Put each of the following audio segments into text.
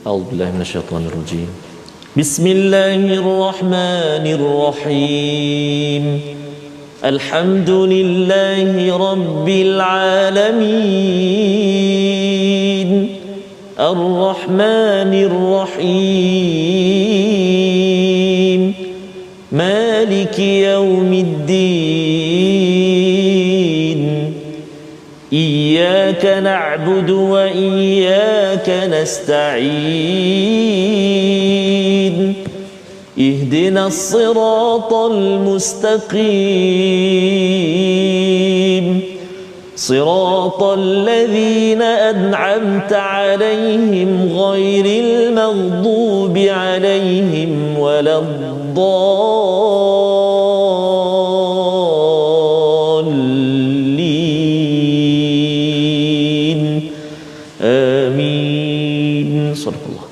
A'udzu billahi minasyaitonir rajim. Bismillahirrahmanirrahim. Alhamdulillahi rabbil alamin. Ar-Rahmanir Rahim. Maliki yaumiddin. Iyyaka na'budu wa iyyaka nasta'in. Ihdinas siratal mustaqim. Siratal ladzina an'amta 'alaihim ghairil maghdubi 'alaihim waladdallin. Amin. Sadaqallah.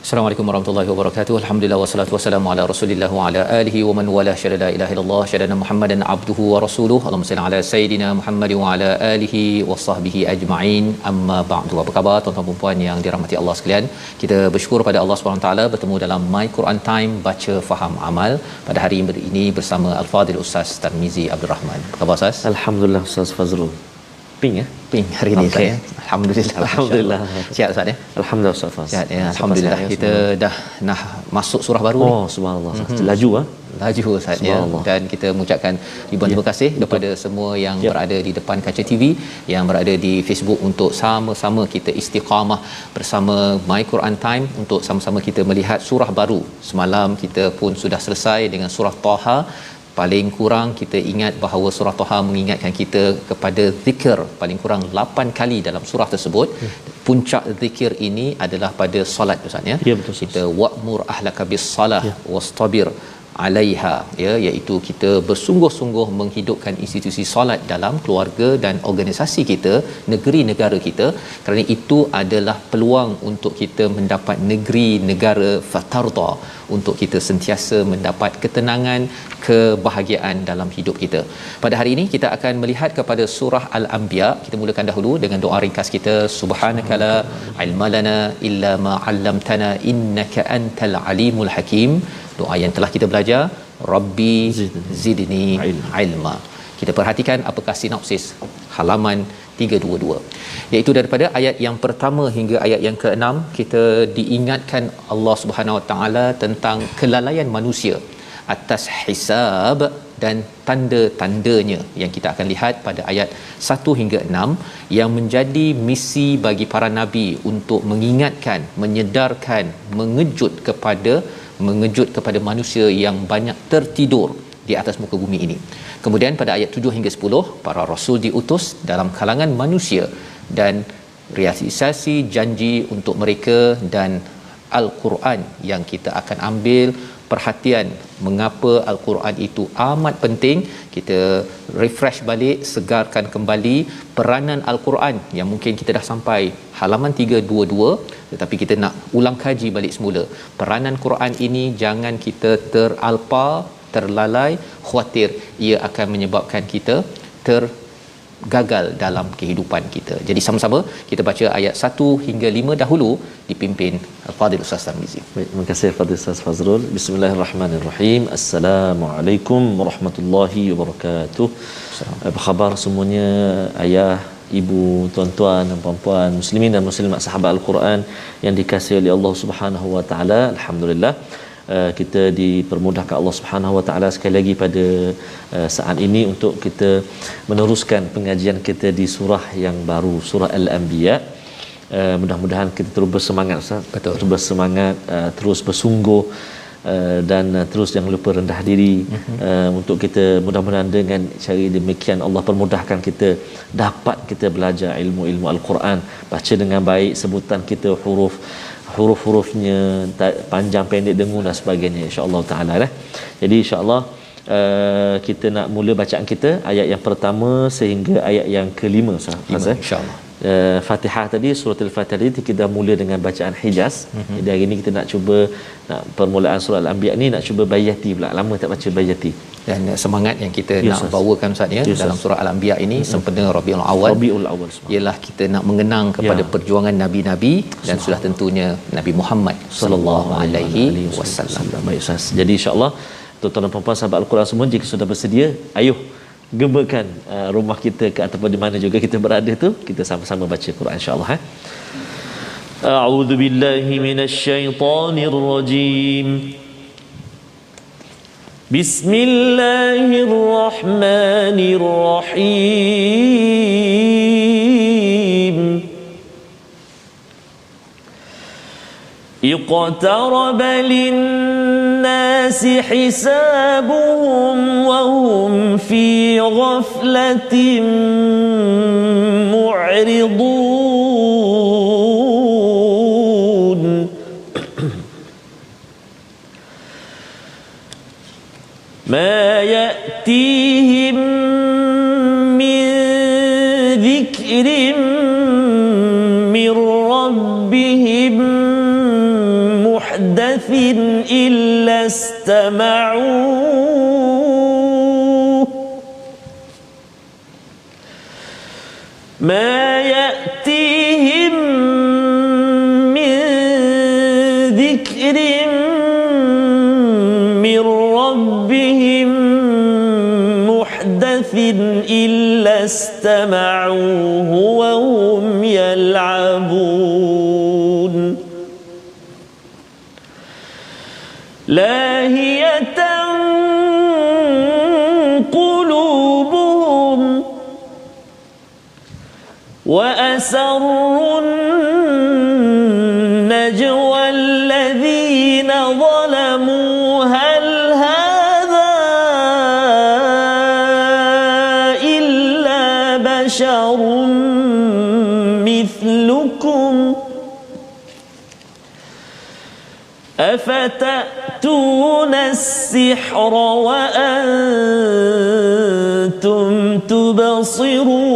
Assalamualaikum warahmatullahi wabarakatuh. Alhamdulillah wassalatu wassalamu ala Rasulillah wa ala alihi wa man wala syada la ilaha illallah syadana Muhammadan abduhu wa rasuluhu. Allahumma salli ala sayidina Muhammad wa ala alihi wa sahbihi ajma'in. Amma ba'du. Apa khabar tuan-tuan dan puan yang dirahmati Allah sekalian? Kita bersyukur pada Allah Subhanahu taala bertemu dalam My Quran Time baca faham amal pada hari ini bersama Al-Fadhil Ustaz Tarmizi Abdul Rahman. Apa khabar Ustaz? Alhamdulillah Ustaz Fazrul. Ping ya? Ping hari ini okay. Alhamdulillah. Alhamdulillah. Sihat Ustaz ya? Alhamdulillah Ustaz Faz. Sihat ya. Alhamdulillah kita dah nak masuk surah baru ni. Oh subhanallah. Laju Laju Ustaz ya. Dan kita mengucapkan ribuan terima kasih kepada semua yang berada di depan kaca TV, yang berada di Facebook untuk sama-sama kita istiqamah bersama My Quran Time untuk sama-sama kita melihat surah baru. Semalam kita pun sudah selesai dengan surah Taha. Paling kurang kita ingat bahawa surah Taha mengingatkan kita kepada zikir paling kurang 8 kali dalam surah tersebut. Puncak zikir ini adalah pada solat Ustaz ya. Betul, kita wa'mur ahlaka bis-salah wastabir alaiha ya, iaitu kita bersungguh-sungguh menghidupkan institusi solat dalam keluarga dan organisasi kita, negeri negara kita, kerana itu adalah peluang untuk kita mendapat negeri negara fatarda, untuk kita sentiasa mendapat ketenangan, kebahagiaan dalam hidup kita. Pada hari ini kita akan melihat kepada surah Al-Anbiya. Kita mulakan dahulu dengan doa ringkas kita. Subhanakala ilmalana illa ma 'allamtana innaka antal alimul hakim. Doa yang telah kita belajar, Rabbi zidni ilma. Kita perhatikan apakah sinopsis halaman 322, iaitu daripada ayat yang pertama hingga ayat yang ke-6 kita diingatkan Allah Subhanahu Wa Taala tentang kelalaian manusia atas hisab dan tanda-tandanya yang kita akan lihat pada ayat 1 hingga 6, yang menjadi misi bagi para nabi untuk mengingatkan, menyedarkan, mengejut kepada manusia yang banyak tertidur di atas muka bumi ini. Kemudian pada ayat 7 hingga 10, para rasul diutus dalam kalangan manusia dan realisasi janji untuk mereka, dan Al-Quran yang kita akan ambil perhatian mengapa Al-Quran itu amat penting. Kita refresh balik, segarkan kembali peranan Al-Quran yang mungkin kita dah sampai halaman 322, tetapi kita nak ulang kaji balik semula. Peranan Quran ini jangan kita teralpa, terlalai, khawatir ia akan menyebabkan kita gagal dalam kehidupan kita. Jadi sama-sama kita baca ayat 1 hingga 5 dahulu, dipimpin Al-Fadhil Ustaz Tarmizi. Baik, terima kasih Fadil Ustaz Fazrul. Bismillahirrahmanirrahim. Assalamualaikum warahmatullahi wabarakatuh. Apa khabar semuanya, ayah, ibu, tuan-tuan dan puan-puan, muslimin dan muslimat sahabat Al-Quran yang dikasihi oleh Allah Subhanahu Wa Taala. Alhamdulillah kita dipermudahkan Allah Subhanahu Wa Taala sekali lagi pada saat ini untuk kita meneruskan pengajian kita di surah yang baru, surah Al-Anbiya. Mudah-mudahan kita terus bersemangat Ustaz. Betul. Terus bersemangat, terus bersungguh, dan terus jangan lupa rendah diri, untuk kita mudah-mudahan dengan cara demikian Allah permudahkan kita dapat kita belajar ilmu-ilmu Al-Quran, baca dengan baik, sebutan kita huruf-hurufnya panjang pendek dengung dan sebagainya, insya-Allah taala lah. Jadi insya-Allah kita nak mula bacaan kita ayat yang pertama sehingga ayat yang kelima insya-Allah. Fatihah tadi, surah Al-Fatihah tadi kita mula dengan bacaan Hijaz. Jadi hari ini kita nak cuba permulaan surah Al-Anbiya ni nak cuba Bayati pula. Lama tak baca Bayati. dan semangat yang kita nak Ustaz. bawakan Ustaz ya, dalam surah Al-Anbiya ini sempena Rabiul Awal ialah kita nak mengenang kepada perjuangan nabi-nabi dan sudah tentunya Nabi Muhammad sallallahu alaihi wasallam. Baik Ustaz. Jadi insya-Allah tuan-tuan dan puan-puan sahabat Al-Quran semua, jika sudah bersedia, ayuh gemakan rumah kita ke ataupun di mana juga kita berada tu, kita sama-sama baca Quran insya-Allah. A'udzu billahi minasy syaithanir rajim. Bismillahirrahmanirrahim. Iqtaraba lin-nasi hisabuhum wa hum fi ghaflatin mu'ridun. ما يأتيهم من ذكر من ربهم محدث إلا استمعوه ما يأتيهم من ذكر من ربهم محدث إلا استمعوه وهم يلعبون لاهية قلوبهم وأسروا النجوى الذين ظلموا هل هذا إلا بشر مثلكم أفتأتون السحر وأنتم تبصرون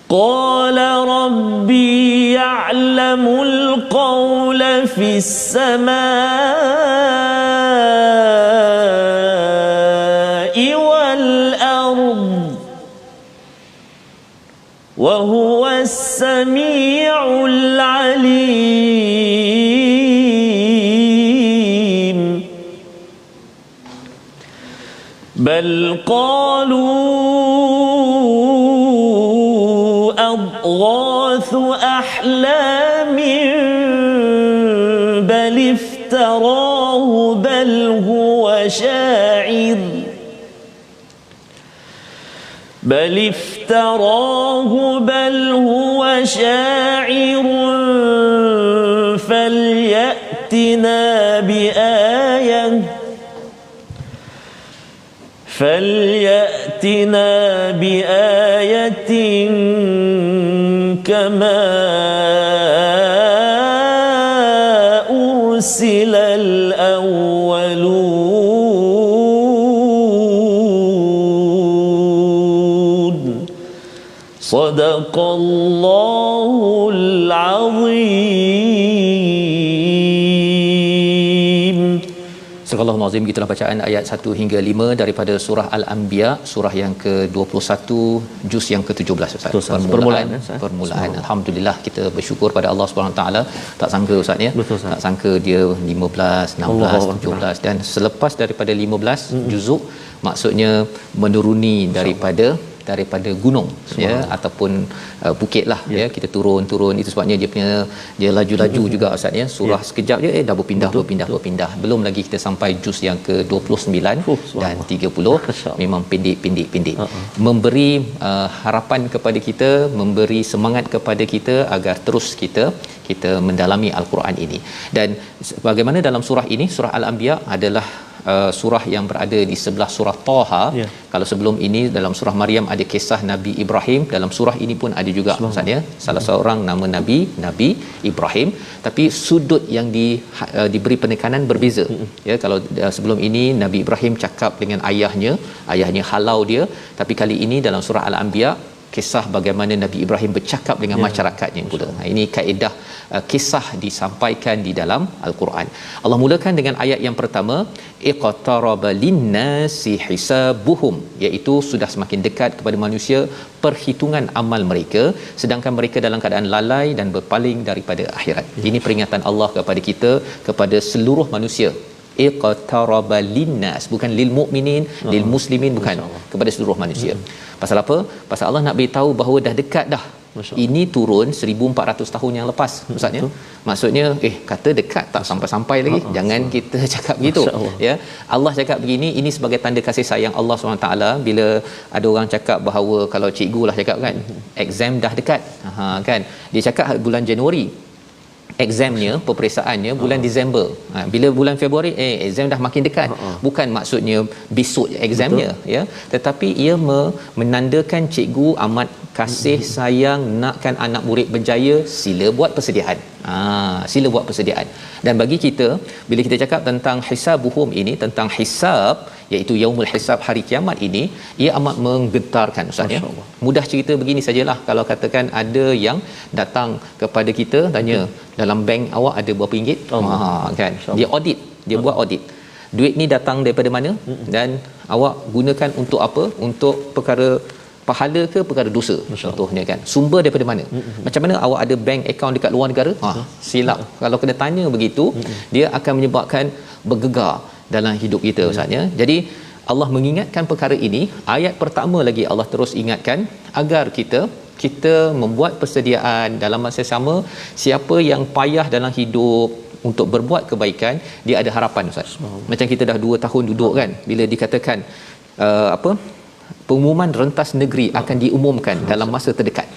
قال ربي يعلم القول في السماء والأرض وهو السميع العليم بل قالوا أضغاث أحلام بل افتراه بل هو شاعر بل افتراه بل هو شاعر فليأتنا بآية كما أرسل الأولون صدق الله العظيم. Surah Al-Azim, gitulah bacaan ayat 1 hingga 5 daripada surah Al-Anbiya, surah yang ke-21, juz yang ke-17 Ustaz. Permulaan. Alhamdulillah, kita bersyukur pada Allah Subhanahu taala. Tak sangka Ustaz ya. Tak sangka dia 15, 16, 17 dan selepas daripada 15 juzuk, maksudnya menuruni daripada gunung ya ataupun bukit lah ya, kita turun itu sebabnya dia laju juga Ustaz ya, surah sekejap je dah berpindah, belum lagi kita sampai juz yang ke-29 dan 30, memang pendek memberi harapan kepada kita, memberi semangat kepada kita agar terus kita mendalami Al-Quran ini. Dan bagaimana dalam surah ini, surah Al-Anbiya adalah surah yang berada di sebelah surah Taha. Kalau sebelum ini dalam surah Maryam ada kisah Nabi Ibrahim, dalam surah ini pun ada juga Ustaz ya, salah seorang nama Nabi Ibrahim, tapi sudut yang diberi penekanan berbeza. Ya, kalau sebelum ini Nabi Ibrahim cakap dengan ayahnya halau dia, tapi kali ini dalam surah Al-Anbiya kisah bagaimana Nabi Ibrahim bercakap dengan masyarakatnya pula. Ini kaedah kisah disampaikan di dalam al-Quran. Allah mulakan dengan ayat yang pertama, iqtaraba linnasi hisabuhum, iaitu sudah semakin dekat kepada manusia perhitungan amal mereka, sedangkan mereka dalam keadaan lalai dan berpaling daripada akhirat. Ini peringatan Allah kepada kita, kepada seluruh manusia. Iqtaraba linnas, bukan lil mukminin, lil muslimin, bukan, kepada seluruh manusia. Pasal apa? Pasal Allah nak beritahu bahawa dah dekat dah. Ini turun 1400 tahun yang lepas, maksudnya. Maksudnya kata dekat, tak sampai-sampai lagi. Jangan kita cakap begitu, ya. Allah cakap begini, ini sebagai tanda kasih sayang Allah SWT. Bila ada orang cakap bahawa, kalau cikgu lah cakap kan, exam dah dekat, kan, dia cakap bulan Januari, examnya, peperiksaannya bulan Disember. Bila bulan Februari, exam dah makin dekat. Bukan maksudnya besok examnya, ya, tetapi ia menandakan cikgu amat kasih sayang, nakkan anak murid berjaya, sila buat persediaan. Sila buat persediaan. Dan bagi kita, bila kita cakap tentang hisabuhum ini, tentang hisab, iaitu yaumul hisab, hari kiamat ini, ia amat menggetarkan, ustaz, ya. Mudah cerita begini sajalah, kalau katakan ada yang datang kepada kita tanya, dalam bank awak ada berapa ringgit? Kan, dia audit, dia buat audit, duit ni datang daripada mana, dan awak gunakan untuk apa, untuk perkara pahala ke perkara dosa, contohnya kan, sumber daripada mana, macam mana awak ada bank account dekat luar negara, silap. Kalau kena tanya begitu, dia akan menyebabkan bergegar dalam hidup kita, ustaznya. Jadi Allah mengingatkan perkara ini. Ayat pertama lagi Allah terus ingatkan agar kita membuat persediaan. Dalam masa sama, siapa yang payah dalam hidup untuk berbuat kebaikan, dia ada harapan, ustaz. Macam kita dah 2 tahun duduk kan, bila dikatakan pengumuman rentas negeri akan diumumkan dalam masa terdekat,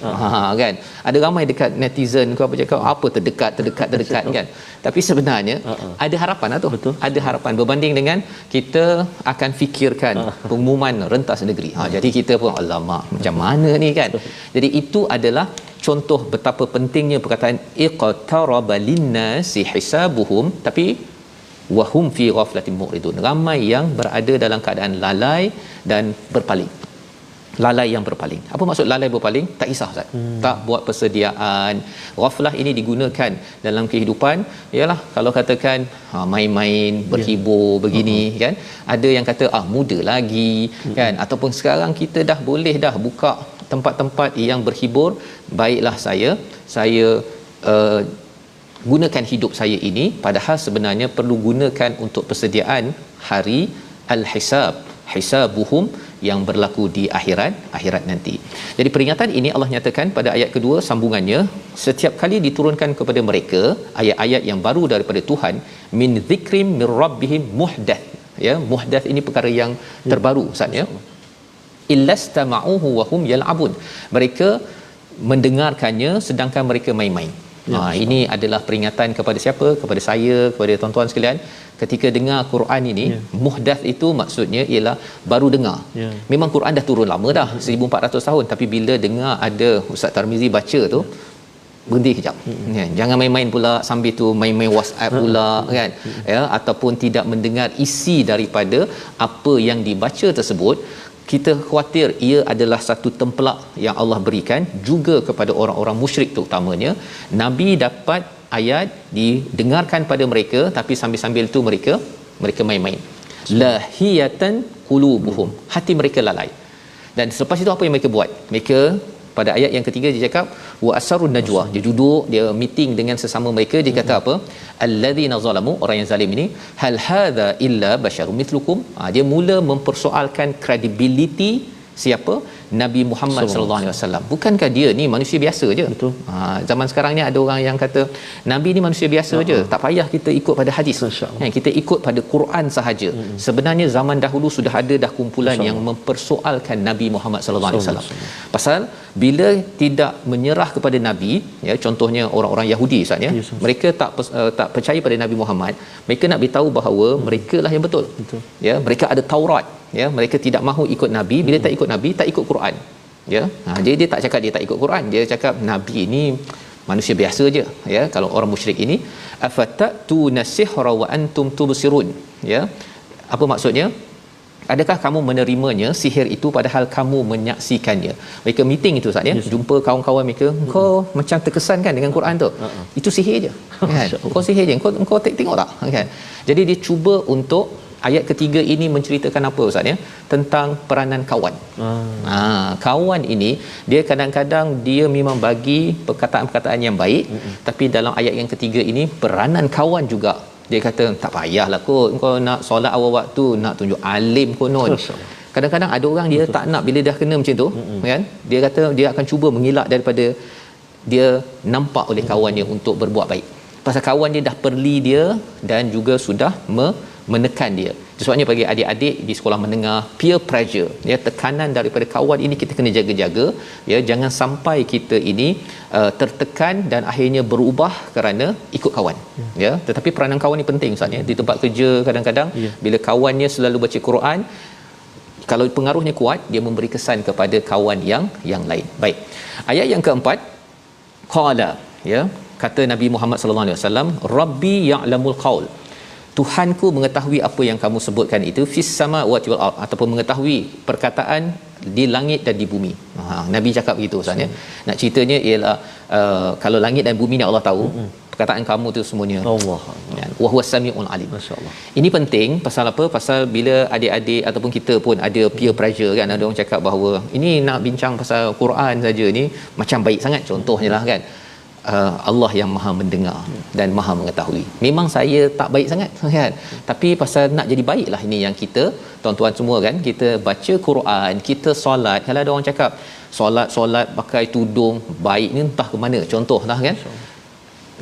kan, ada ramai dekat netizen ke apa cakap apa terdekat kan, tapi sebenarnya ada harapan lah tu. Ada harapan berbanding dengan kita akan fikirkan pengumuman rentas negeri. Jadi kita pun alamak, macam mana ni kan. Jadi itu adalah contoh betapa pentingnya perkataan iqtaraba linnasi hisabuhum, tapi wahum fi ghaflatin mu'ridun, ramai yang berada dalam keadaan lalai dan berpaling. Lalai yang berpaling. Apa maksud lalai berpaling? Tak kisah, ustaz. Tak buat persediaan. Ghaflah ini digunakan dalam kehidupan, ialah kalau katakan main-main, berhibur begini, kan. Ada yang kata muda lagi, kan, ataupun sekarang kita dah boleh dah buka tempat-tempat yang berhibur. Baiklah, saya gunakan hidup saya ini, padahal sebenarnya perlu gunakan untuk persediaan hari al-hisab, hisabuhum, yang berlaku di akhirat nanti. Jadi peringatan ini Allah nyatakan pada ayat kedua sambungannya, setiap kali diturunkan kepada mereka ayat-ayat yang baru daripada Tuhan, min zikrim mir rabbihim muhdath, ya, muhdath ini perkara yang terbaru, ustaz, ya, illastama'uhu wa hum yal'abun, mereka mendengarkannya sedangkan mereka main-main. Ini adalah peringatan kepada siapa? Kepada saya, kepada tuan-tuan sekalian. Ketika dengar Quran ini, muhdath itu maksudnya ialah baru dengar. Memang Quran dah turun lama dah, 1400 tahun, tapi bila dengar ada Ustaz Tarmizi baca tu, berhenti kejap. Jangan main-main pula sambil tu main-main WhatsApp pula, kan, ya, ataupun tidak mendengar isi daripada apa yang dibaca tersebut. Kita khawatir ia adalah satu templak yang Allah berikan juga kepada orang-orang musyrik terutamanya. Nabi dapat ayat didengarkan pada mereka, tapi sambil-sambil tu mereka main-main. Lahiyatan qulubuhum, hati mereka lalai. Dan selepas itu apa yang mereka buat? Mereka pada ayat yang ketiga dia cakap wa asarun najwa, dia duduk, dia meeting dengan sesama mereka, dia kata apa? Alladzina zalamu, orang yang zalim ini, hal hadza illa basyarum mithlukum. Dia mula mempersoalkan credibility siapa? Nabi Muhammad sallallahu alaihi wasallam. Bukankah dia ni manusia biasa je? Zaman sekarang ni ada orang yang kata Nabi ni manusia biasa je, tak payah kita ikut pada hadis, kita ikut pada Quran sahaja. Sebenarnya zaman dahulu sudah ada dah kumpulan yang mempersoalkan Nabi Muhammad sallallahu alaihi wasallam. Pasal bila tidak menyerah kepada Nabi, ya, contohnya orang-orang Yahudi, ustaz, ya, mereka tak percaya pada Nabi Muhammad, mereka nak beritahu bahawa mereka lah yang betul. Ya, mereka ada Taurat, ya, mereka tidak mahu ikut Nabi. Bila tak ikut Nabi, tak ikut Quran, ya. Jadi dia tak cakap dia tak ikut Quran, dia cakap Nabi ini manusia biasa je, ya. Kalau orang musyrik ini, afatatuna sihra wa antum tubsirun, ya, apa maksudnya? Adakah kamu menerimanya sihir itu padahal kamu menyaksikannya? Mereka meeting itu Ustaz ya, jumpa kawan-kawan mereka, kau macam terkesan kan dengan Quran tu. Itu sihir je. Kan? Kau sihir je. Kau tengok tak? Kan? Jadi dia cuba untuk ayat ketiga ini menceritakan apa Ustaz ya? Tentang peranan kawan. Kawan ini dia kadang-kadang dia memang bagi perkataan-perkataan yang baik, tapi dalam ayat yang ketiga ini peranan kawan juga. Dia kata tak payahlah kot kau nak solat awal waktu, nak tunjuk alim konon. Kadang-kadang ada orang dia tak nak bila dah kena macam tu, kan? Dia kata dia akan cuba mengelak daripada dia nampak oleh kawannya untuk berbuat baik. Pasal kawan dia dah perli dia dan juga sudah menekan dia. Sebabnya bagi adik-adik di sekolah menengah, peer pressure, ya, tekanan daripada kawan ini kita kena jaga-jaga, ya, jangan sampai kita ini tertekan dan akhirnya berubah kerana ikut kawan. Ya, tetapi peranan kawan ni penting Ustaz ya. Di tempat kerja kadang-kadang bila kawannya selalu baca Quran, kalau pengaruhnya kuat, dia memberi kesan kepada kawan yang lain. Baik. Ayat yang keempat, qala, ya, kata Nabi Muhammad sallallahu alaihi wasallam, Rabbi ya'lamul qaul. Tuhanku mengetahui apa yang kamu sebutkan itu fis samawati wal ard, ataupun mengetahui perkataan di langit dan di bumi. Nabi cakap begitu Ustaz ya. Nak ceritanya ialah kalau langit dan bumi ni Allah tahu, perkataan kamu tu semuanya Allah. Wa huwas samiul alim. Masya-Allah. Ini penting pasal apa? Pasal bila adik-adik ataupun kita pun ada peer pressure kan, ada orang cakap bahawa ini nak bincang pasal Quran saja ni macam baik sangat, contohnya lah kan. Allah yang maha mendengar dan maha mengetahui. Memang saya tak baik sangat kan, tapi pasal nak jadi baiklah ini yang kita tuan-tuan semua kan, kita baca Quran, kita solat. Kalau ada orang cakap solat pakai tudung baik ni entah ke mana, contohlah kan,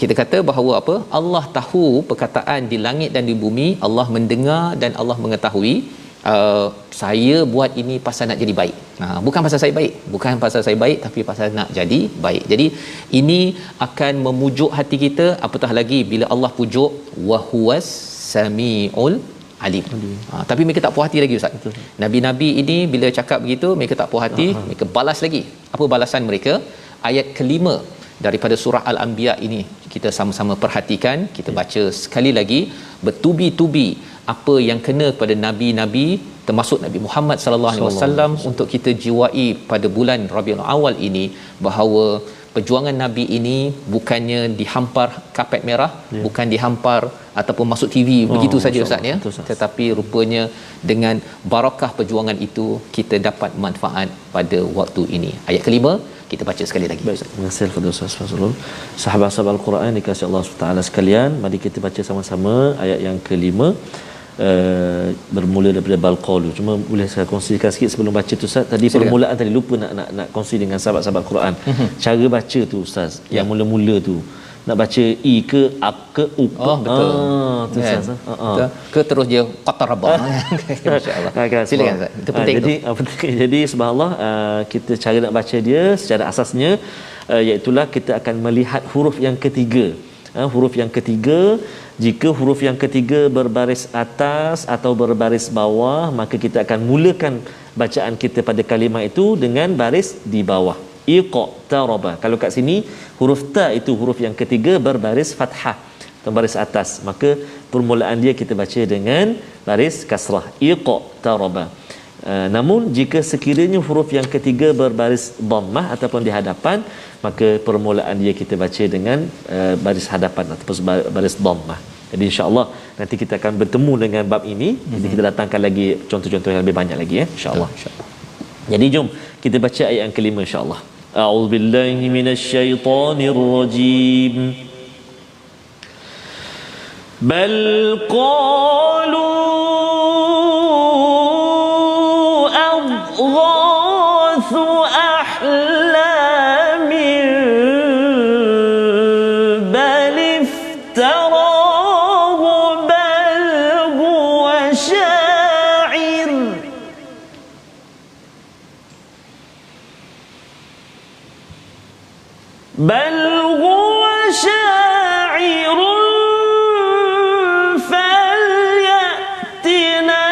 kita kata bahawa apa, Allah tahu perkataan di langit dan di bumi, Allah mendengar dan Allah mengetahui. Saya buat ini pasal nak jadi baik. Bukan pasal saya baik, bukan pasal saya baik, tapi pasal nak jadi baik. Jadi ini akan memujuk hati kita, apatah lagi bila Allah pujuk wa huwas samiul alim. Tapi mereka tak puas hati lagi Ustaz. Betul. Nabi-nabi ini bila cakap begitu, mereka tak puas hati, mereka balas lagi. Apa balasan mereka? Ayat kelima daripada surah Al-Anbiya ini kita sama-sama perhatikan, kita baca sekali lagi bertubi-tubi apa yang kena kepada nabi-nabi termasuk Nabi Muhammad sallallahu alaihi wasallam untuk kita jiwai pada bulan Rabiul Awal ini, bahawa perjuangan nabi ini bukannya dihampar kapet merah, bukan dihampar ataupun masuk TV begitu saja Ustaz ya, tetapi rupanya dengan barakah perjuangan itu kita dapat manfaat pada waktu ini. Ayat kelima kita baca sekali lagi. Baik, terima kasih kepada Ustaz Fazrul. Sahabat-sahabat Al-Quran dikasihi Allah SWT sekalian, mari kita baca sama-sama ayat yang kelima. Bermula daripada Balqalu. Cuma boleh saya kongsikan sikit sebelum baca tu Ustaz. Tadi permulaan tadi lupa nak kongsi dengan sahabat-sahabat Al-Quran. Cara baca tu Ustaz, yang mula-mula tu nak baca i ke ak ke u ke. Betul. Tu Ustaz. Ke terus dia qatarabah. Masya-Allah. Silakan Ustaz. Itu penting tu. Jadi subhanallah, kita cara nak baca dia secara asasnya iaitu kita akan melihat huruf yang ketiga. Huruf yang ketiga, jika huruf yang ketiga berbaris atas atau berbaris bawah, maka kita akan mulakan bacaan kita pada kalimah itu dengan baris di bawah. Iqtaraba. Kalau kat sini huruf ta itu huruf yang ketiga berbaris fathah atau baris atas, maka permulaan dia kita baca dengan baris kasrah. Iqtaraba. Namun jika sekiranya huruf yang ketiga berbaris dhammah ataupun di hadapan, maka permulaan dia kita baca dengan baris hadapan ataupun baris dhammah. Jadi insya-Allah nanti kita akan bertemu dengan bab ini. Jadi kita datangkan lagi contoh-contoh yang lebih banyak lagi ya, insya-Allah. Jadi jom kita baca ayat yang kelima insya-Allah. A'udzubillahi minasyaitonirrajim. Bal qalu adghathu ahlamin bal iftarahu bal huwa sya'ir. بل هو شاعر فليأتنا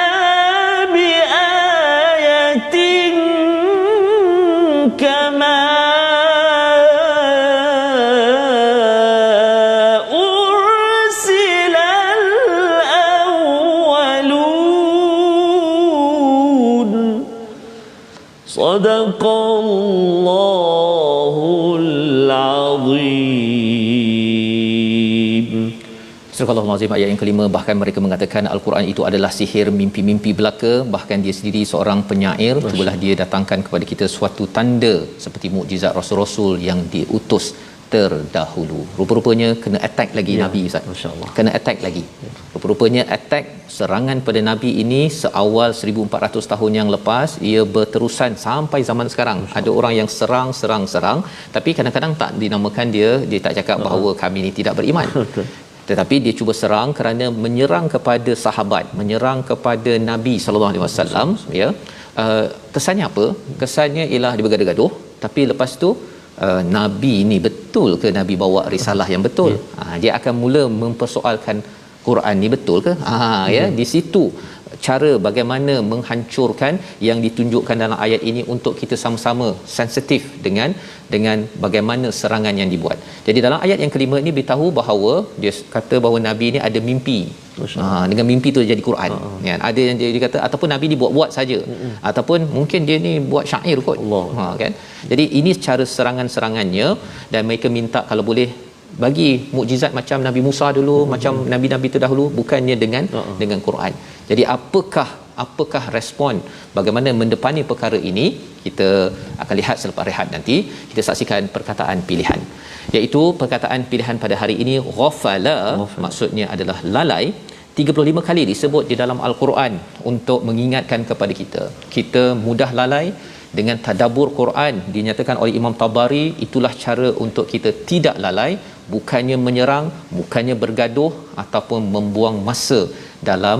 بآية كما أرسل الأولون. Sadaqallahul Azim. Surah Al-Azim ayat yang kelima, bahkan mereka mengatakan Al-Quran itu adalah sihir, mimpi-mimpi belaka. Bahkan dia sendiri seorang penyair. Cubalah dia datangkan kepada kita suatu tanda seperti mukjizat rasul-rasul yang diutus terdahulu. Rupa-rupanya kena attack lagi Nabi Ustaz. Masya-Allah. Kena attack lagi. Rupa-rupanya attack serangan pada Nabi ini seawal 1400 tahun yang lepas, ia berterusan sampai zaman sekarang. Ada orang yang serang, tapi kadang-kadang tak dinamakan dia tak cakap bahawa kami ni tidak beriman. Tetapi dia cuba serang kerana menyerang kepada sahabat, menyerang kepada Nabi sallallahu alaihi wasallam, ya. Kesannya apa? Kesannya ialah dia bergaduh-gaduh, tapi lepas tu Nabi ni betul ke Nabi bawa risalah yang betul? Dia akan mula mempersoalkan Quran ni betul ke? Ya, di situ cara bagaimana menghancurkan yang ditunjukkan dalam ayat ini untuk kita sama-sama sensitif dengan bagaimana serangan yang dibuat. Jadi dalam ayat yang kelima ini beritahu bahawa dia kata bahawa Nabi ni ada mimpi. Dengan mimpi tu jadi Quran. Ya, ada yang dia kata ataupun Nabi ni buat-buat saja. Ataupun mungkin dia ni buat syair kot. Kan? Jadi ini cara serangan-serangannya, dan mereka minta kalau boleh bagi mukjizat macam Nabi Musa dulu, macam nabi-nabi terdahulu, bukannya dengan Quran. Jadi apakah respon bagaimana mendepani perkara ini, kita akan lihat selepas rehat nanti. Kita saksikan perkataan pilihan, iaitu perkataan pilihan pada hari ini ghafala, maksudnya adalah lalai. 35 kali disebut di dalam Al-Quran untuk mengingatkan kepada kita mudah lalai. Dengan tadabbur Quran, dinyatakan oleh Imam Tabari, itulah cara untuk kita tidak lalai, bukannya menyerang, bukannya bergaduh ataupun membuang masa dalam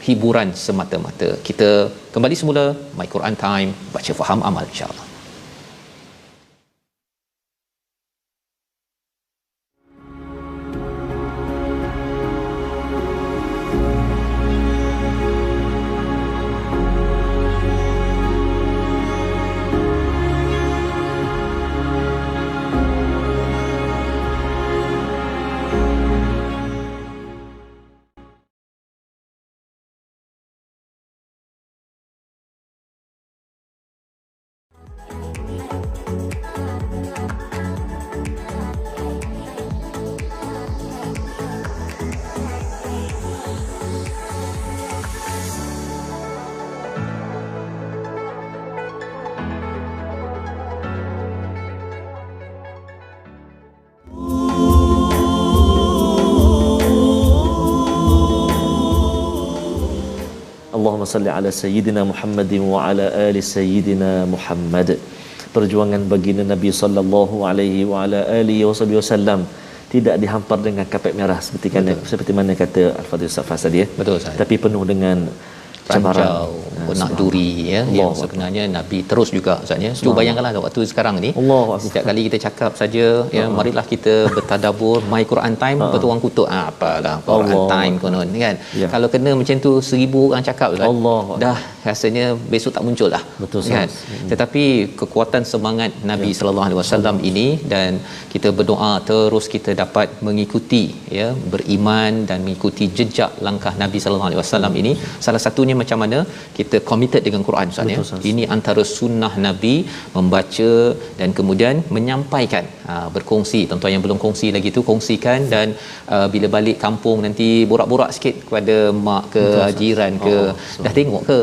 hiburan semata-mata. Kita kembali semula My Quran Time, baca faham amal insya-Allah. Allahumma salli ala sayyidina Muhammadin wa ala ali sayyidina Muhammad. Perjuangan baginda Nabi sallallahu alaihi wa ala alihi wasallam tidak dihampar dengan kapet merah seperti mana kata Al-Fadhil Ustaz Fas tadi, Betul Ustaz. tapi penuh dengan rancau, nak duri, ya, yang sebenarnya Nabi terus juga Ustaz, ya. Cuba bayangkanlah waktu sekarang ni, setiap kali kita cakap saja, ya, marilah kita bertadabbur My Quran Time, betul orang kutuk apalah Quran Time konon kan. Kalau kena macam tu 1000 orang cakap Ustaz, dah rasanya besok tak muncul dah, betul kan. Tetapi kekuatan semangat Nabi sallallahu alaihi wasallam ini, dan kita berdoa terus kita dapat mengikuti, ya, beriman dan mengikuti jejak langkah Nabi sallallahu alaihi wasallam ini. Salah satunya macam mana kita committed dengan Quran Ustaz, ya. Ini antara sunnah Nabi, membaca dan kemudian menyampaikan, berkongsi. Tuan-tuan yang belum kongsi lagi tu kongsikan, dan bila balik kampung nanti borak-borak sikit kepada mak ke jiran ke, dah tengok ke,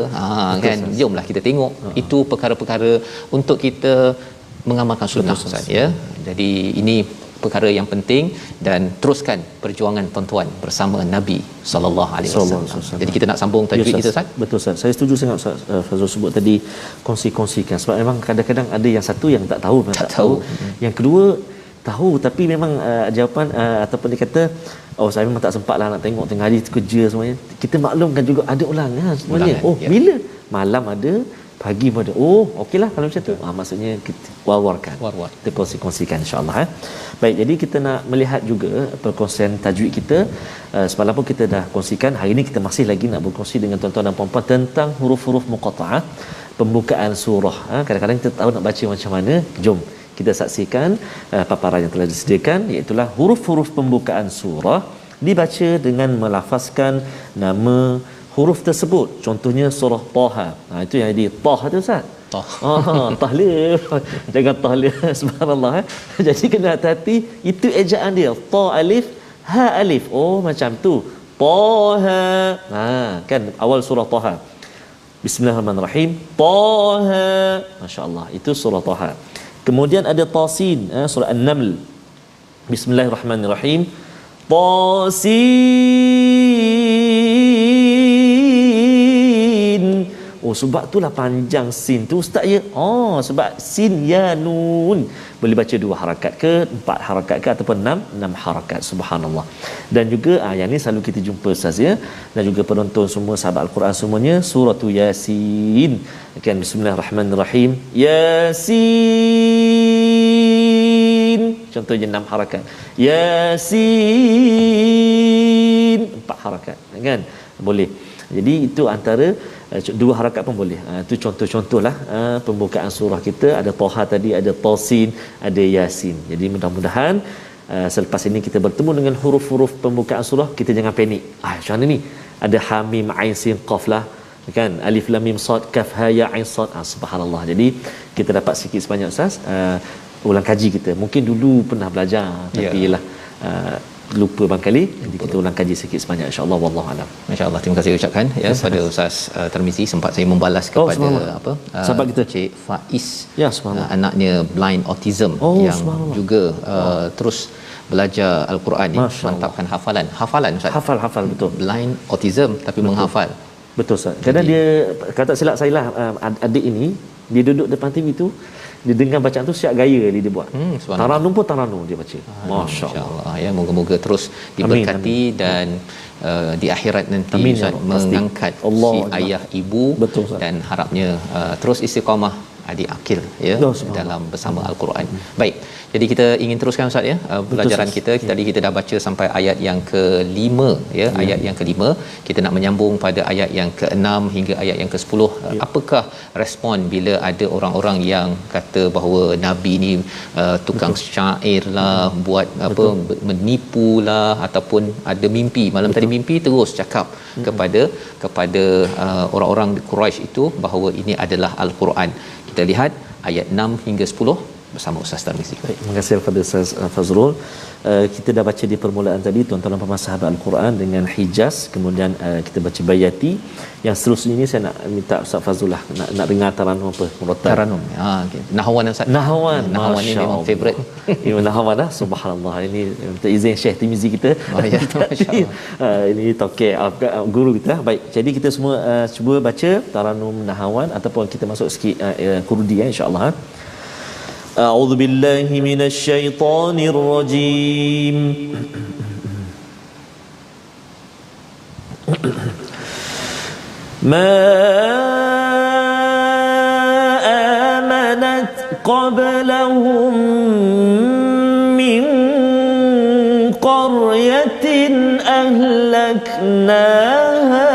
kan, jomlah kita tengok. Itu perkara-perkara untuk kita mengamalkan sunnah Ustaz, ya. Jadi ini perkara yang penting, dan teruskan perjuangan tuan-tuan bersama Nabi sallallahu alaihi wasallam. Jadi kita nak sambung tajwid kita Ustaz. Betul Ustaz. Saya setuju sangat Ustaz Fazrul sebut tadi, kongsi-kongsikan, sebab memang kadang-kadang ada yang satu yang tak tahu. Yang kedua tahu tapi memang jawapan ataupun dia kata saya memang tak sempat lah nak tengok tengah hari kerja semuanya. Kita maklumkan juga ada ulangan semuanya. Bila malam ada, pagi pun ada. Okeylah kalau macam tu. Maksudnya kita war-warkan. Kita kongsi-kongsikan insya-Allah. Baik, jadi kita nak melihat juga perkongsian tajwid kita. Semalam pun kita dah kongsikan, hari ini kita masih lagi nak berkongsi dengan tuan-tuan dan puan-puan tentang huruf-huruf muqatta'ah, pembukaan surah. Kadang-kadang kita tahu nak baca macam mana. Jom kita saksikan paparan yang telah disediakan, iaitu huruf-huruf pembukaan surah dibaca dengan melafazkan nama huruf tersebut. Contohnya surah Taha. Itu yang di Taha tu Ustaz. Tahlil. Jangan tahlil subhanallah. Jadi kena hati-hati, itu ejaan dia. Ta alif, ha alif. Oh macam tu. Taha. Kan awal surah Taha. Bismillahirrahmanirrahim. Taha. Masya-Allah. Itu surah Taha. Kemudian ada Tasin, surah An-Naml. Bismillahirrahmanirrahim. Tasin. Oh sebab itulah panjang sin tu ustaz ya. Sebab sin ya nun boleh baca 2 harakat ke 4 harakat ke ataupun 6 harakat, subhanallah. Dan juga yang ni selalu kita jumpa ustaz ya, dan juga penonton semua sahabat al-Quran semuanya, surah Yasin kan. Bismillahirrahmanirrahim. Yasin contohnya 6 harakat. Yasin 4 harakat kan boleh. Jadi itu antara 2 harakat pun boleh. Itu contoh-contohlah pembukaan surah kita. Ada Taha tadi, ada Tasin, ada Yasin. Jadi mudah-mudahan selepas ini kita bertemu dengan huruf-huruf pembukaan surah, kita jangan panik. Macam mana ni? Ada Ha Mim Ain Sin Qaf lah kan, Alif Lam Mim Sad Kaf Ha Ya Ain Sad. Subhanallah. Jadi kita dapat sikit sebanyak ustaz ulang kaji kita. Mungkin dulu pernah belajar tapi ialah lupa barangkali. Jadi kita ulang kaji sikit sebanyak insya-Allah, wallahu alam. Masya-Allah, terima kasih ucapkan pada Ustaz Tarmizi. Sempat saya membalas kepada sahabat kita Cik Faiz, subhanallah, anaknya blind autism yang juga terus belajar al-Quran ni, mantapkan hafalan Ustaz. Hafal betul. Blind autism tapi menghafal. Betul Ustaz. Kadang dia kata silap saya lah, adik ini dia duduk depan TV tu, dia dengar bacaan tu siap gaya dia buat. Taranum pun taranum dia baca. Masya-Allah. Ya, moga-moga terus diberkati. Amin. Dan di akhirat nanti Ustaz mengangkat si ayah ibu. Betul, dan harapnya terus istiqamah adik akil dalam bersama al-Quran. Baik. Jadi kita ingin teruskan Ustaz pelajaran kita. Tadi kita dah baca sampai ayat yang ke-5 ayat yang ke-5. Kita nak menyambung pada ayat yang ke-6 hingga ayat yang ke-10. Apakah respon bila ada orang-orang yang kata bahawa nabi ni tukang syair lah, buat menipu lah, ataupun ada mimpi. Malam tadi mimpi terus cakap kepada orang-orang Quraisy itu bahawa ini adalah al-Quran. Kita lihat ayat 6 hingga 10 bersama Ustaz Tarmizi. Baik, terima kasih kepada Ustaz Fazrul. Kita dah baca di permulaan tadi tuan-tuan dan puan sahabat al-Quran dengan Hijaz, kemudian kita baca Bayati. Yang seterusnya ini saya nak minta Ustaz Fazrul lah nak dengar taranum apa? Taranum. Okay. Nahwan Ustaz. Nahwan ni memang favorite. Ini Nahwan dah, subhanallah. Ini minta izin Syekh Tarmizi kita. Ini tokek guru kita. Baik, jadi kita semua cuba baca taranum Nahwan ataupun kita masuk sikit kurdi insya-Allah. أعوذ بالله من الشيطان الرجيم ما آمنت قبلهم من قرية أهلكناها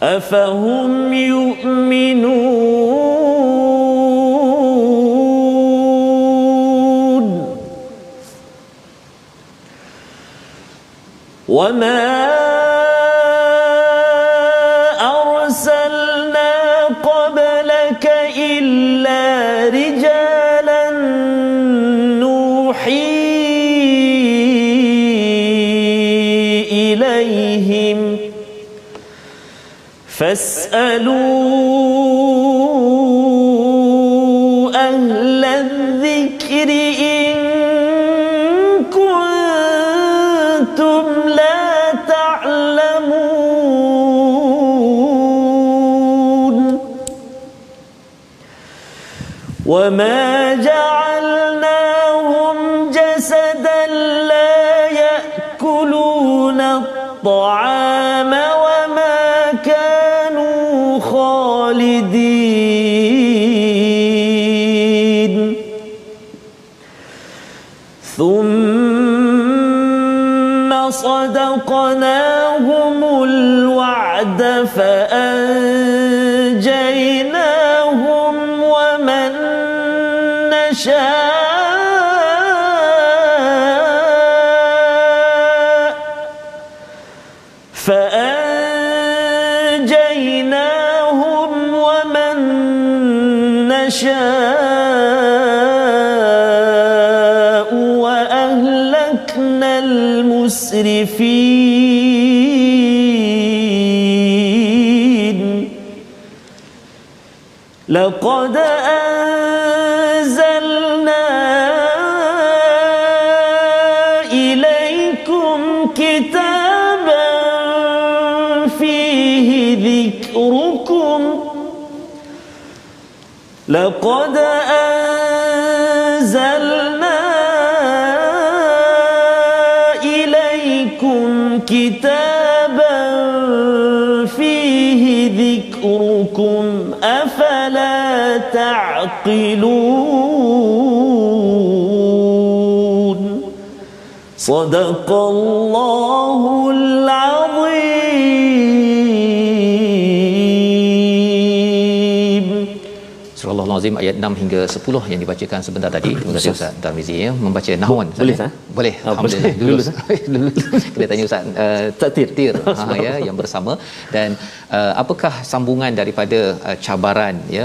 أفهم يؤمنون وما أرسلنا قبلك إلا رجالا نوحي إليهم فاسألوا أهل الذكر إن كنتم لا تعلمون وما جعلناهم جسدا لا يأكلون الطعام وما كانوا خالدين ثم صدقناهم الوعد فأنجيناهم ومن نشاء نشاء وأهلكنا المسرفين لقد أنزلنا إليكم كتابا فيه ذكركم لقد أنزلنا إليكم كتابا فيه ذكركم أفلا تعقلون صدق الله العظيم. Surah Al-Azim ayat 6 hingga 10 yang dibacakan sebentar tadi. Terima kasih Ustaz Tarmizi ya, membaca nahwan. Boleh tak? Boleh. Alhamdulillah. Dulu kita tanya Ustaz takdir ya yang bersama. Dan apakah sambungan daripada cabaran ya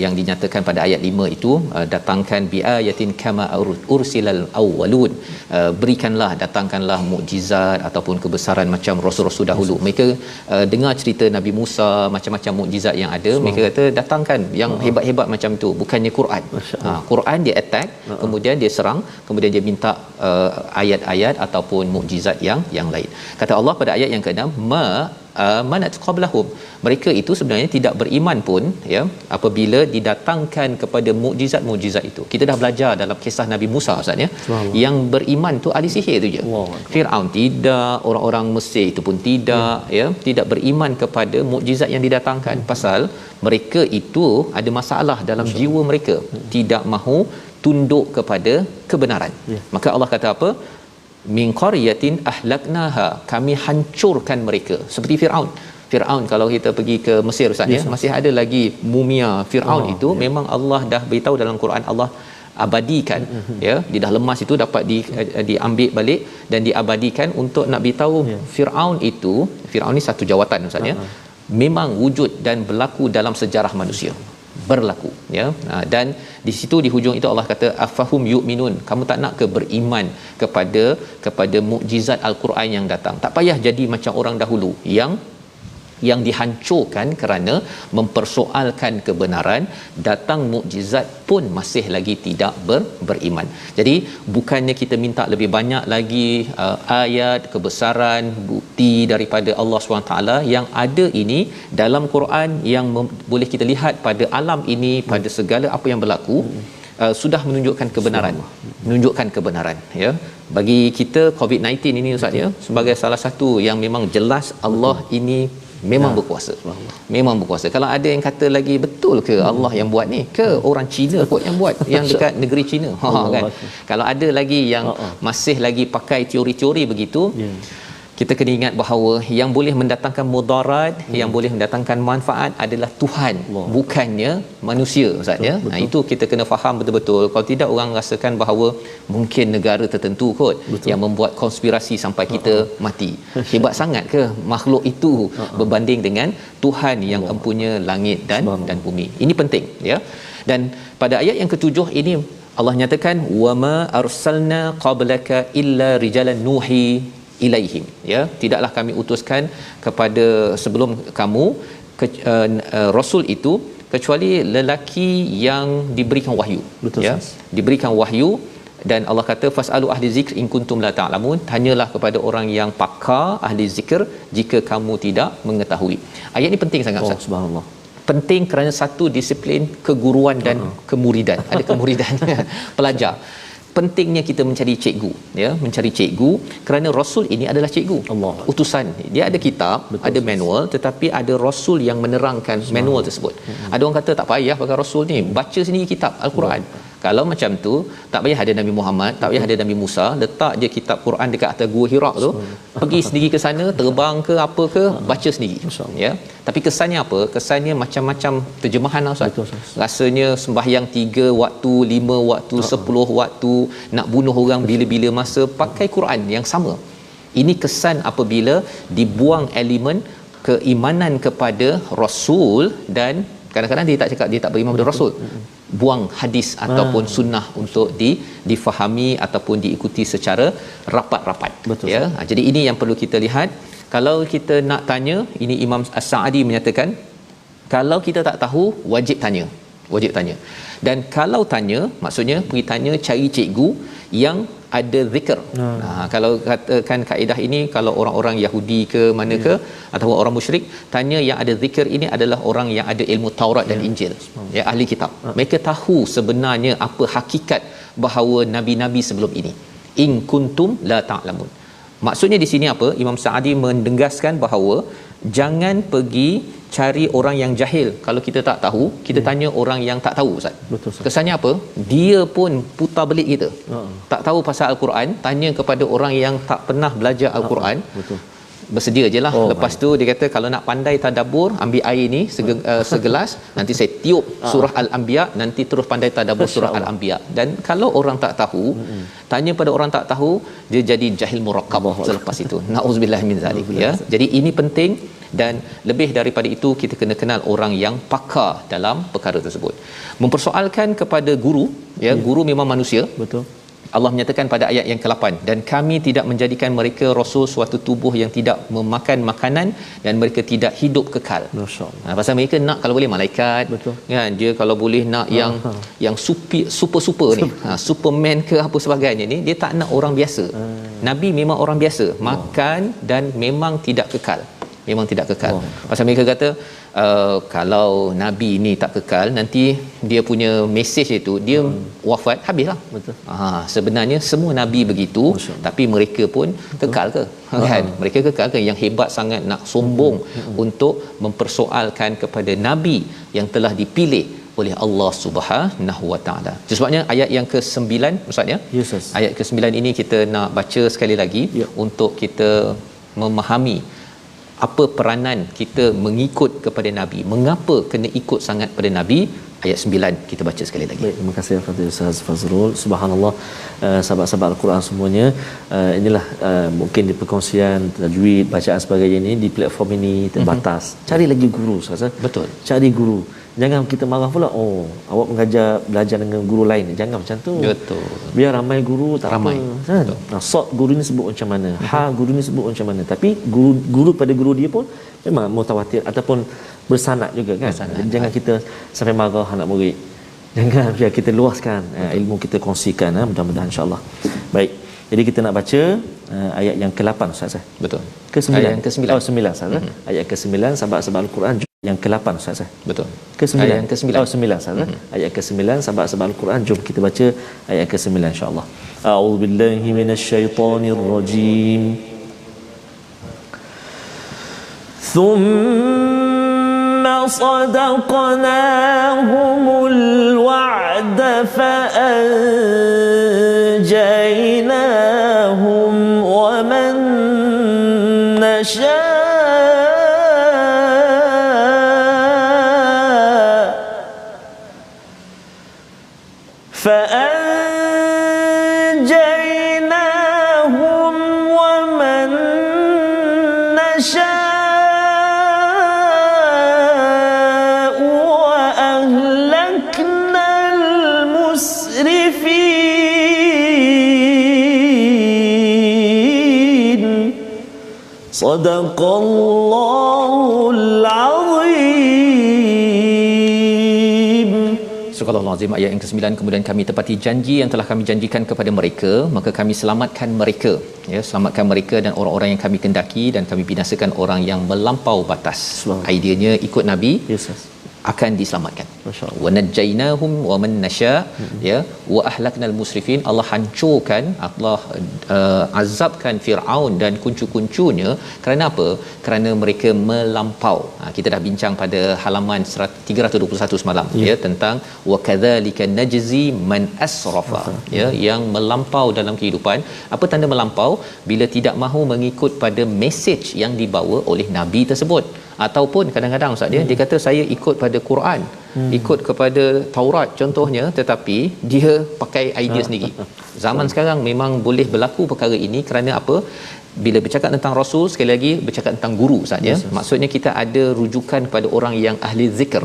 yang dinyatakan pada ayat 5 itu, datangkan bi ayatin kama ursilal awwalun, berikanlah, datangkanlah mukjizat ataupun kebesaran macam rasul-rasul dahulu. Mereka dengar cerita Nabi Musa, macam-macam mukjizat yang ada, mereka kata datangkan yang hebat-hebat macam tu, bukannya Quran. Quran dia attack, kemudian dia serang, kemudian dia minta ayat-ayat ataupun mukjizat yang lain. Kata Allah pada ayat yang ke-6, manat qablahum, mereka itu sebenarnya tidak beriman pun ya apabila didatangkan kepada mukjizat-mukjizat itu. Kita dah belajar dalam kisah Nabi Musa Ustaz ya, yang beriman tu ahli sihir tu je. Firaun tidak, orang-orang Mesir itu pun tidak ya, tidak beriman kepada mukjizat yang didatangkan pasal mereka itu ada masalah dalam jiwa mereka, tidak mahu tunduk kepada kebenaran. Maka Allah kata apa? Min qaryatin ahlaknaha, kami hancurkan mereka. Seperti Firaun kalau kita pergi ke Mesir Ustaz ya, masih ada lagi mumia Firaun itu. Memang Allah dah beritahu dalam Quran, Allah abadikan ya, dia dah lemas itu dapat diambil balik dan diabadikan untuk nak beritahu Firaun ni satu jawatan Ustaz ya, memang wujud dan berlaku dalam sejarah manusia, berlaku ya. Dan di situ di hujung itu Allah kata afahum yu'minun, kamu tak nak ke beriman kepada mukjizat al-Quran yang datang? Tak payah jadi macam orang dahulu yang dihancurkan kerana mempersoalkan kebenaran, datang mukjizat pun masih lagi tidak beriman. Jadi bukannya kita minta lebih banyak lagi ayat kebesaran, bukti daripada Allah SWT, yang ada ini dalam Quran yang boleh kita lihat pada alam ini, pada segala apa yang berlaku, sudah menunjukkan kebenaran ya. Bagi kita COVID-19 ini Ustaz ya, sebagai salah satu yang memang jelas Allah ini memang berkuasa. Memang berkuasa. Kalau ada yang kata lagi, betul ke Allah yang buat ni, ke orang Cina kot yang buat, yang dekat negeri Cina kan. Kalau ada lagi yang masih lagi pakai teori-teori begitu, kita kena ingat bahawa yang boleh mendatangkan mudarat, yang boleh mendatangkan manfaat adalah Tuhan, bukannya manusia Ustaz ya. Itu kita kena faham betul-betul. Kalau tidak, orang rasakan bahawa mungkin negara tertentu kot yang membuat konspirasi sampai kita mati. Hebat sangat ke makhluk itu berbanding dengan Tuhan yang empunya langit dan bumi? Ini penting ya. Dan pada ayat yang ke-7 ini Allah nyatakan wama arsalna qablaka illa rijalan nuhi ilaihim ya, tidaklah kami utuskan kepada sebelum kamu rasul itu kecuali lelaki yang diberikan wahyu. Ya, diberikan wahyu. Dan Allah kata fasalu ahli zikr in kuntum la ta'lamun, tanyalah kepada orang yang pakar ahli zikr jika kamu tidak mengetahui. Ayat ni penting sangat Ustaz. Subhanallah. Penting kerana satu disiplin keguruan dan kemuridan. Ada kemuridan pelajar. Pentingnya kita mencari cikgu ya, mencari cikgu kerana rasul ini adalah cikgu Allah, utusan. Dia ada kitab, ada manual, tetapi ada rasul yang menerangkan manual tersebut. Ada orang kata tak payah pakai rasul ni, baca sendiri kitab al-Quran. Kalau macam tu, tak payah ada Nabi Muhammad, tak payah ada Nabi Musa, letak je kitab Quran dekat atas Gua Hira tu, pergi sendiri ke sana, terbang ke apa ke, baca sendiri. Ya. Tapi kesannya apa? Kesannya macam-macam terjemahan lah Ustaz. Rasanya sembahyang 3 waktu, 5 waktu, 10 waktu, nak bunuh orang bila-bila masa, pakai Quran yang sama. Ini kesan apabila dibuang elemen keimanan kepada Rasul, dan kadang-kadang dia tak cakap dia tak beriman pada Rasul. buang hadis ataupun sunnah untuk difahami ataupun diikuti secara rapat-rapat. Betul. Ya. Jadi ini yang perlu kita lihat. Kalau kita nak tanya, ini Imam As-Sa'di menyatakan kalau kita tak tahu wajib tanya. Dan kalau tanya, maksudnya pergi tanya, cari cikgu yang ada zikr. Kalau katakan kaedah ini, kalau orang-orang Yahudi ke mana ke ataupun orang musyrik, tanya yang ada zikr ini adalah orang yang ada ilmu Taurat dan Injil, ya, ahli kitab. Mereka tahu sebenarnya apa hakikat bahawa nabi-nabi sebelum ini. In kuntum la ta'lamun. Maksudnya di sini apa? Imam Sa'di mendegaskan bahawa jangan pergi cari orang yang jahil. Kalau kita tak tahu, kita tanya orang yang tak tahu, Ustaz. Betul, Ustaz. Kesannya apa? Dia pun putar belik kita. Tak tahu pasal Al-Quran, tanya kepada orang yang tak pernah belajar Al-Quran. Betul. Bersedia je lah. Lepas tu dia kata kalau nak pandai tadabbur, ambil air ni segelas, nanti saya tiup surah Al-Anbiya, nanti terus pandai tadabbur surah Al-Anbiya. Dan kalau orang tak tahu, tanya pada orang tak tahu, dia jadi jahil murakkab selepas itu. Nauzubillah min zalik, ya. Jadi ini penting. Dan lebih daripada itu, kita kena kenal orang yang pakar dalam perkara tersebut. Mempersoalkan kepada guru, ya, guru memang manusia. Betul. Allah menyatakan pada ayat yang ke-8, dan kami tidak menjadikan mereka rasul suatu tubuh yang tidak memakan makanan dan mereka tidak hidup kekal. Masya-Allah. Pasal mereka nak kalau boleh malaikat, betul, kan, dia kalau boleh nak yang super ni, Superman ke apa sebagainya ni, dia tak nak orang biasa. Nabi memang orang biasa, makan dan memang tidak kekal. Pasal mereka kata kalau nabi ni tak kekal, nanti dia punya mesej itu dia wafat, habislah. Betul. Sebenarnya semua nabi begitu, tapi mereka pun kekal ke? Kan? Mereka kekal ke? Yang hebat sangat nak sombong untuk mempersoalkan kepada nabi yang telah dipilih oleh Allah Subhanahu Wa Taala. Sebabnya ayat yang ke-9, Ustaz, ya. Yes, yes. Ayat ke-9 ini kita nak baca sekali lagi untuk kita memahami apa peranan kita mengikut kepada Nabi. Mengapa kena ikut sangat pada Nabi? Ayat 9 kita baca sekali lagi. Baik, terima kasih kepada Ustaz Fazrul. Subhanallah, sahabat-sahabat Al-Quran semuanya, inilah mungkin di perkongsian tajwid, bacaan sebagainya ini di platform ini terbatas. Cari lagi guru, Ustaz. Betul. Cari guru. Jangan kita marah pula, awak belajar dengan guru lain. Jangan macam tu. Betul. Biar ramai guru, tak ramai. Apa kan. Sod guru ni sebut macam mana, guru ni sebut macam mana, tapi guru pada guru dia pun memang mutawatir ataupun bersanad juga kan. Jadi jangan kita sampai marah anak murid. Jangan, biar kita luaskan ilmu, kita kongsikan, mudah-mudahan insya-Allah. Baik. Jadi kita nak baca ayat yang ke-8, Ustaz. Betul. Ke-9. Ayat yang ke-9. 9, Ustaz. Ayat ke-9, sahabat-sahabat Al-Quran yang ke-8, Ustaz. Betul. Ke-9. Ayat yang ke-9. 9, Ustaz. Ayat ke-9, sahabat-sahabat Al-Quran, jom kita baca ayat ke-9 insya-Allah. A'udzubillahi minasyaitonirrajim. ثم صدقناهم الوعد فأنجيناهم ومن نشاء فأنجيناهم ومن نشاء Sadaqallahul Azim. Surah Al-Azim ayat yang ke-9, kemudian kami tepati janji yang telah kami janjikan kepada mereka, maka kami selamatkan mereka, ya, selamatkan mereka dan orang-orang yang kami kendaki, dan kami binasakan orang yang melampau batas. Ideanya ikut Nabi, yes, yes, akan diselamatkan. Wa najjaynahum wa man nasha, ya, wa ahlaknal musrifin. Allah hancurkan, Allah azabkan Firaun dan kuncu-kuncunya. Kerana apa? Kerana mereka melampau. Kita dah bincang pada halaman 321 semalam, ya, tentang wa kadzalika najzi man asrafa, ya, yang melampau dalam kehidupan. Apa tanda melampau? Bila tidak mahu mengikut pada mesej yang dibawa oleh nabi tersebut. Ataupun kadang-kadang Ustaz, dia kata saya ikut pada Quran, ikut kepada Taurat contohnya, tetapi dia pakai idea sendiri. Zaman sekarang memang boleh berlaku perkara ini kerana apa? bila bercakap tentang rasul, sekali lagi bercakap tentang guru Ustaz ya. Maksudnya kita ada rujukan kepada orang yang ahli zikr.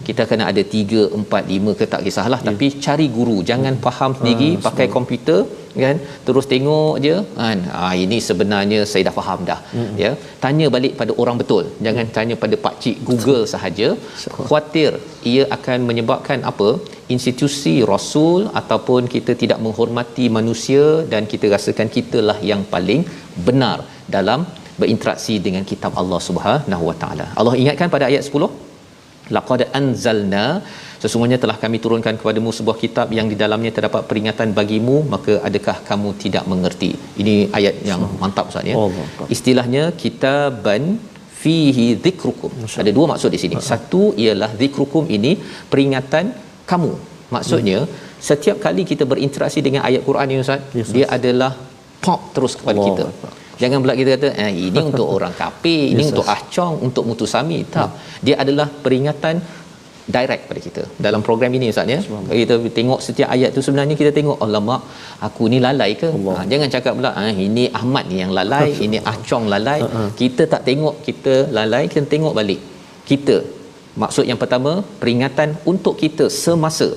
Kita kena ada 3, 4, 5 ke tak kisahlah, tapi cari guru, jangan faham sendiri pakai komputer kan, terus tengok je kan, ini sebenarnya saya dah faham dah. Ya, tanya balik pada orang betul, jangan tanya pada pak cik Google sahaja. Khuatir ia akan menyebabkan apa, institusi rasul ataupun kita tidak menghormati manusia dan kita rasakan kitalah yang paling benar dalam berinteraksi dengan kitab Allah Subhanahu Wa Taala. Allah ingatkan pada ayat 10, laqad anzalna, sesungguhnya telah kami turunkan kepadamu sebuah kitab yang di dalamnya terdapat peringatan bagimu, maka adakah kamu tidak mengerti? Ini ayat yang mantap Ustaz ya. Istilahnya kitaban fihi dzikrukum. Ada dua maksud di sini. Satu ialah dzikrukum ini peringatan kamu. Maksudnya setiap kali kita berinteraksi dengan ayat Quran ni Ustaz, dia adalah pop terus kepada kita. Jangan pula kita kata ini untuk orang kafir, ini untuk ahcong, untuk mutusami. Tak. Dia adalah peringatan direct pada kita. Dalam program ini Ustaz ya, kita tengok setiap ayat tu sebenarnya kita tengok, alamak aku ni lalai ke? Jangan cakap pula ini Ahmad ni yang lalai, ini ahcong lalai. Kita tak tengok kita lalai, kita tengok balik kita. Maksud yang pertama, peringatan untuk kita semasa.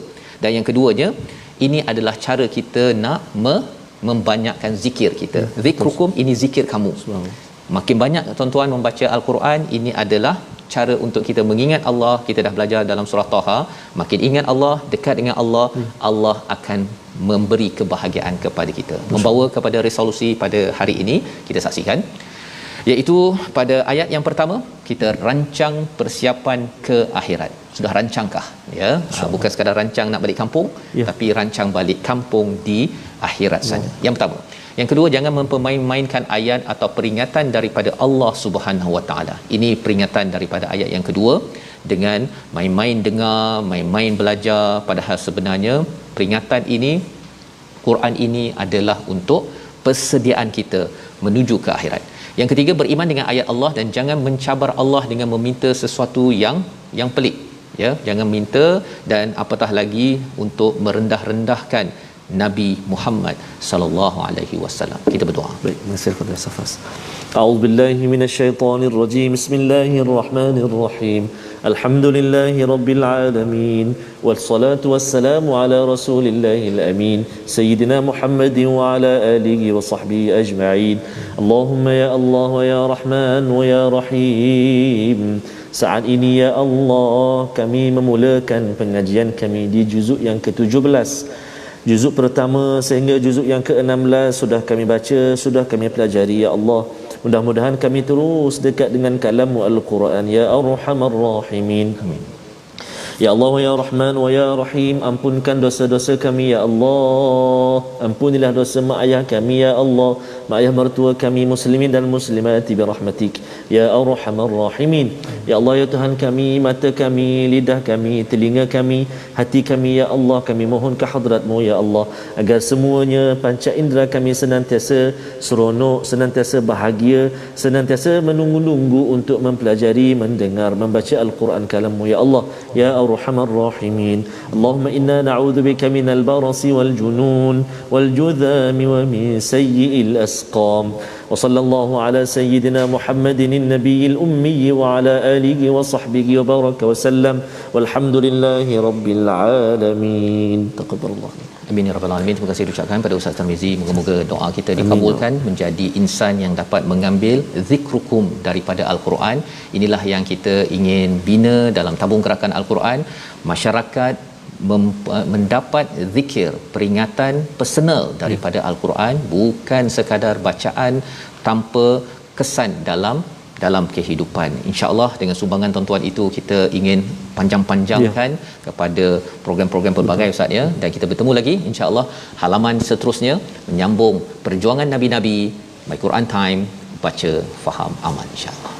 Dan yang keduanya, ini adalah cara kita nak membanyakkan zikir kita. Zikrukum, ini zikir kamu. Makin banyak tuan-tuan membaca Al-Quran, ini adalah cara untuk kita mengingat Allah. Kita dah belajar dalam surah Taha, makin ingat Allah, dekat dengan Allah, Allah akan memberi kebahagiaan kepada kita. Membawa kepada resolusi pada hari ini kita saksikan, iaitu pada ayat yang pertama, kita rancang persiapan ke akhirat. Sudah rancangkah ya? Bukan sekadar rancang nak balik kampung, tapi rancang balik kampung di akhirat saja. Yang pertama. Yang kedua, jangan mempermain-mainkan ayat atau peringatan daripada Allah Subhanahu Wa Taala. Ini peringatan daripada ayat yang kedua, dengan main-main dengar, main-main belajar, padahal sebenarnya peringatan ini, Quran ini adalah untuk persediaan kita menuju ke akhirat. Yang ketiga, beriman dengan ayat Allah dan jangan mencabar Allah dengan meminta sesuatu yang pelik ya. Jangan minta, dan apatah lagi untuk merendah-rendahkan Nabi Muhammad sallallahu alaihi wasallam. Kita berdoa. Baik, masih kepada Safas. A'udzubillahi minasyaitonir rajim. Bismillahirrahmanirrahim. Alhamdulillahi rabbil alamin. Wassalatu wassalamu ala rasulillahil amin. Sayyidina Muhammadin wa ala alihi wa sahbihi ajma'in. Allahumma ya Allah wa ya Rahman wa ya Rahim. Saat ini ya Allah, kami memulakan pengajian kami di juzuk yang ke-17. Juzuk pertama sehingga juzuk yang ke-16 sudah kami baca, sudah kami pelajari ya Allah. Mudah-mudahan kami terus dekat dengan kalam Al-Quran ya Arhamar Rahimin. Amin. Ya Allah wa ya Rahman wa ya Rahim, ampunkan dosa-dosa kami ya Allah. Ampunilah dosa mak ayah kami ya Allah, mak ayah mertua kami muslimin dan muslimat bi rahmatik ya Arhamar Rahimin. Ya Allah ya Tuhan kami, mata kami, lidah kami, telinga kami, hati kami ya Allah, kami mohon ke hadrat-Mu ya Allah, agar semuanya panca indera kami senantiasa seronok, senantiasa bahagia, senantiasa menunggu-nunggu untuk mempelajari, mendengar, membaca Al-Quran kalam-Mu ya Allah ya Arhamar Rahimin. Allahumma inna na'udzubika minal barasi wal junun wal judhami wa min sayyi'il asqam. Wa sallallahu ala sayyidina Muhammadin nabiyil ummi wa ala alihi wa sahbihi wa baraka wa sallam. Walhamdulillahi rabbil alamin. Taqabbalallah. Amin ya rabbal alamin. Terima kasih diucapkan pada Ustaz Tarmizi. Moga-moga doa kita dikabulkan, menjadi insan yang dapat mengambil zikrukum daripada Al-Quran. Inilah yang kita ingin bina dalam tabung gerakan Al-Quran. Masyarakat mendapat zikir, peringatan personal daripada Al-Quran, bukan sekadar bacaan tanpa kesan dalam kehidupan. InsyaAllah dengan sumbangan tuan-tuan itu kita ingin panjang-panjangkan kepada program-program pelbagai Ustaz ya. Dan kita bertemu lagi insyaAllah halaman seterusnya, menyambung perjuangan Nabi-Nabi. My Quran Time, baca, faham, amal insyaAllah.